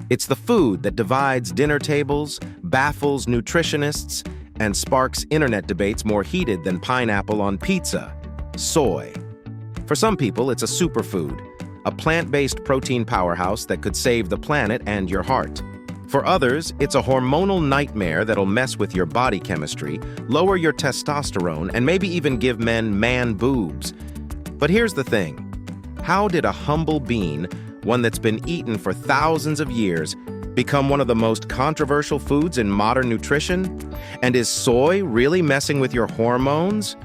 It's the food that divides dinner tables, baffles nutritionists, and sparks internet debates more heated than pineapple on pizza: soy. For some people, it's a superfood, a plant-based protein powerhouse that could save the planet and your heart. For others, it's a hormonal nightmare that'll mess with your body chemistry, lower your testosterone, and maybe even give men man boobs. But here's the thing. How did a humble bean, one that's been eaten for thousands of years, become one of the most controversial foods in modern nutrition? And is soy really messing with your hormones?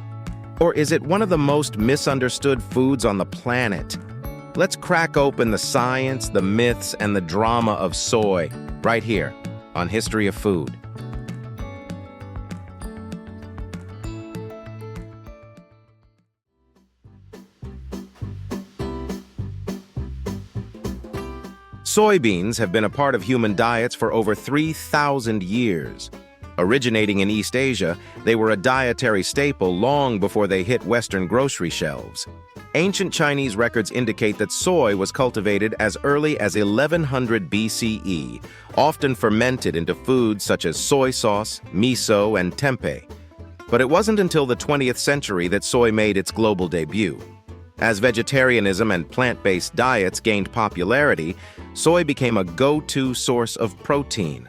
Or is it one of the most misunderstood foods on the planet? Let's crack open the science, the myths, and the drama of soy right here on History of Food. Soybeans have been a part of human diets for over 3,000 years. Originating in East Asia, they were a dietary staple long before they hit Western grocery shelves. Ancient Chinese records indicate that soy was cultivated as early as 1100 BCE, often fermented into foods such as soy sauce, miso, and tempeh. But it wasn't until the 20th century that soy made its global debut. As vegetarianism and plant-based diets gained popularity, soy became a go-to source of protein,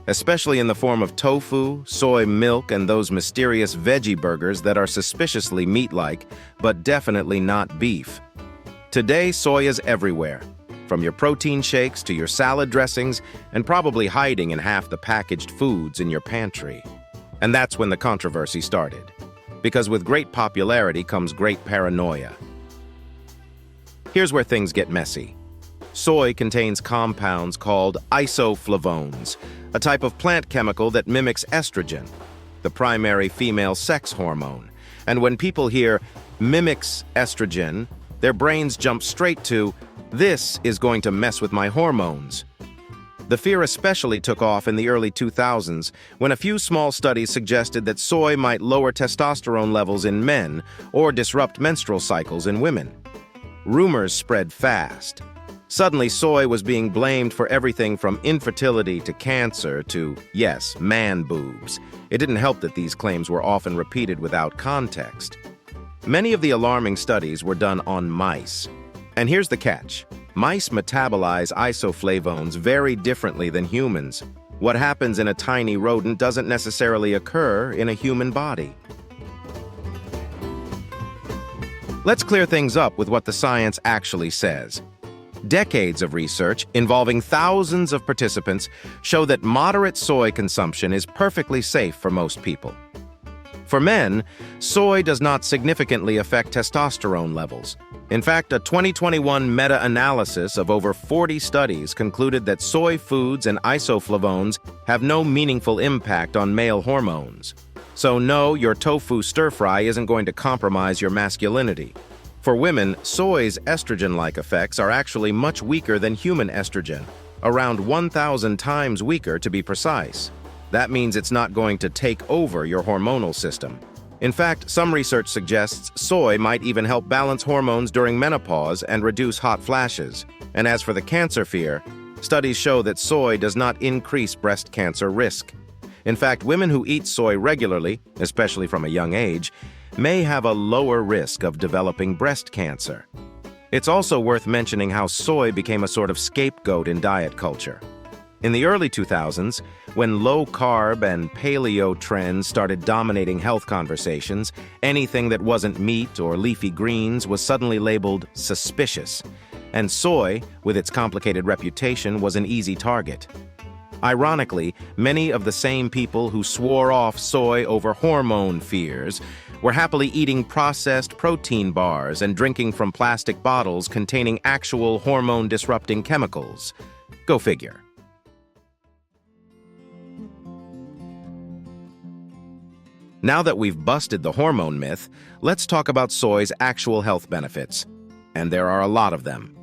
especially in the form of tofu, soy milk, and those mysterious veggie burgers that are suspiciously meat-like, but definitely not beef. Today, soy is everywhere, from your protein shakes to your salad dressings, and probably hiding in half the packaged foods in your pantry. And that's when the controversy started, because with great popularity comes great paranoia. Here's where things get messy. Soy contains compounds called isoflavones, a type of plant chemical that mimics estrogen, the primary female sex hormone. And when people hear mimics estrogen, their brains jump straight to, this is going to mess with my hormones. The fear especially took off in the early 2000s, when a few small studies suggested that soy might lower testosterone levels in men or disrupt menstrual cycles in women. Rumors spread fast. Suddenly, soy was being blamed for everything from infertility to cancer to, yes, man boobs. It didn't help that these claims were often repeated without context. Many of the alarming studies were done on mice. And here's the catch. Mice metabolize isoflavones very differently than humans. What happens in a tiny rodent doesn't necessarily occur in a human body. Let's clear things up with what the science actually says. Decades of research involving thousands of participants show that moderate soy consumption is perfectly safe for most people. For men, soy does not significantly affect testosterone levels. In fact, a 2021 meta-analysis of over 40 studies concluded that soy foods and isoflavones have no meaningful impact on male hormones. So no, your tofu stir-fry isn't going to compromise your masculinity. For women, soy's estrogen-like effects are actually much weaker than human estrogen, around 1,000 times weaker to be precise. That means it's not going to take over your hormonal system. In fact, some research suggests soy might even help balance hormones during menopause and reduce hot flashes. And as for the cancer fear, studies show that soy does not increase breast cancer risk. In fact, women who eat soy regularly, especially from a young age, may have a lower risk of developing breast cancer. It's also worth mentioning how soy became a sort of scapegoat in diet culture. In the early 2000s, when low-carb and paleo trends started dominating health conversations, anything that wasn't meat or leafy greens was suddenly labeled suspicious, and soy, with its complicated reputation, was an easy target. Ironically, many of the same people who swore off soy over hormone fears were happily eating processed protein bars and drinking from plastic bottles containing actual hormone-disrupting chemicals. Go figure. Now that we've busted the hormone myth, let's talk about soy's actual health benefits. And there are a lot of them.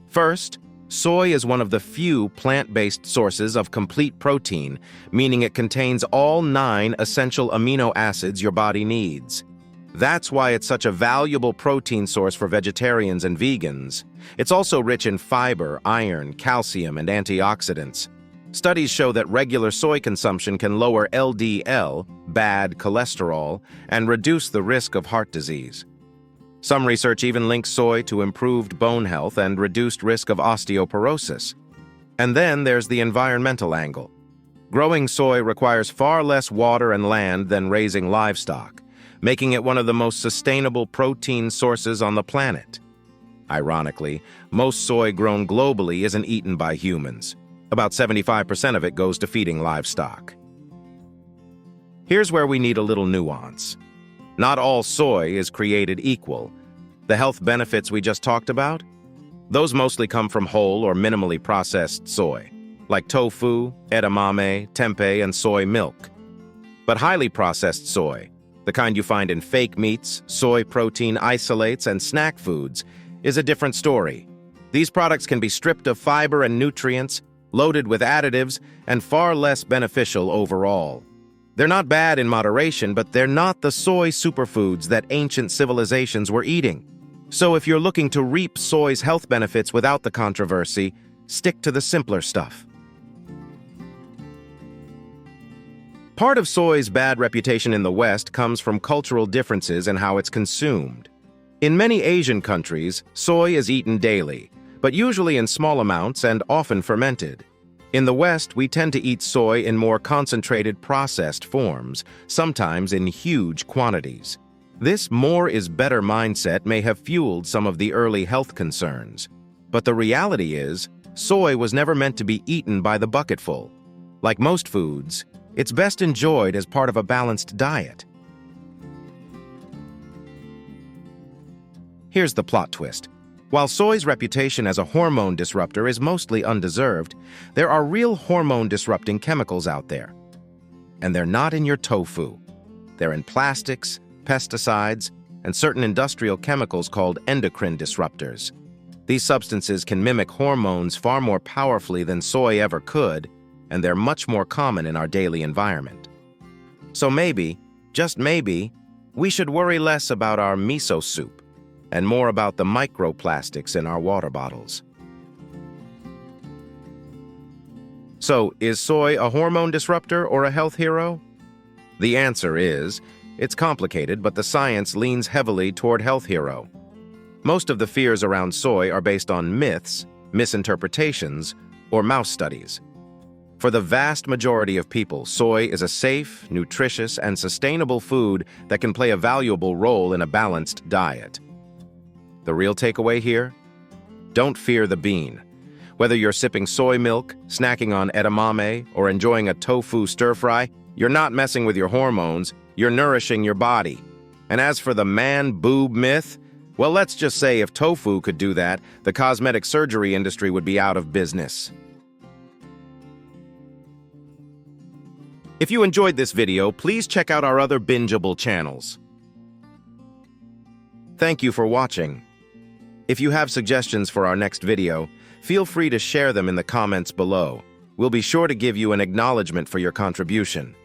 First, soy is one of the few plant-based sources of complete protein, meaning it contains all 9 essential amino acids your body needs. That's why it's such a valuable protein source for vegetarians and vegans. It's also rich in fiber, iron, calcium, and antioxidants. Studies show that regular soy consumption can lower LDL, bad cholesterol, and reduce the risk of heart disease. Some research even links soy to improved bone health and reduced risk of osteoporosis. And then there's the environmental angle. Growing soy requires far less water and land than raising livestock, making it one of the most sustainable protein sources on the planet. Ironically, most soy grown globally isn't eaten by humans. About 75% of it goes to feeding livestock. Here's where we need a little nuance. Not all soy is created equal. The health benefits we just talked about? Those mostly come from whole or minimally processed soy, like tofu, edamame, tempeh, and soy milk. But highly processed soy, the kind you find in fake meats, soy protein isolates, and snack foods, is a different story. These products can be stripped of fiber and nutrients, loaded with additives, and far less beneficial overall. They're not bad in moderation, but they're not the soy superfoods that ancient civilizations were eating. So if you're looking to reap soy's health benefits without the controversy, stick to the simpler stuff. Part of soy's bad reputation in the West comes from cultural differences in how it's consumed. In many Asian countries, soy is eaten daily, but usually in small amounts and often fermented. In the West, we tend to eat soy in more concentrated processed forms, sometimes in huge quantities. This more is better mindset may have fueled some of the early health concerns. But the reality is, soy was never meant to be eaten by the bucketful. Like most foods, it's best enjoyed as part of a balanced diet. Here's the plot twist. While soy's reputation as a hormone disruptor is mostly undeserved, there are real hormone-disrupting chemicals out there. And they're not in your tofu. They're in plastics, pesticides, and certain industrial chemicals called endocrine disruptors. These substances can mimic hormones far more powerfully than soy ever could, and they're much more common in our daily environment. So maybe, just maybe, we should worry less about our miso soup and more about the microplastics in our water bottles. So, is soy a hormone disruptor or a health hero? The answer is, it's complicated, but the science leans heavily toward health hero. Most of the fears around soy are based on myths, misinterpretations, or mouse studies. For the vast majority of people, soy is a safe, nutritious, and sustainable food that can play a valuable role in a balanced diet. The real takeaway here? Don't fear the bean. Whether you're sipping soy milk, snacking on edamame, or enjoying a tofu stir-fry, you're not messing with your hormones, you're nourishing your body. And as for the man-boob myth, well, let's just say if tofu could do that, the cosmetic surgery industry would be out of business. If you enjoyed this video, please check out our other bingeable channels. Thank you for watching. If you have suggestions for our next video, feel free to share them in the comments below. We'll be sure to give you an acknowledgement for your contribution.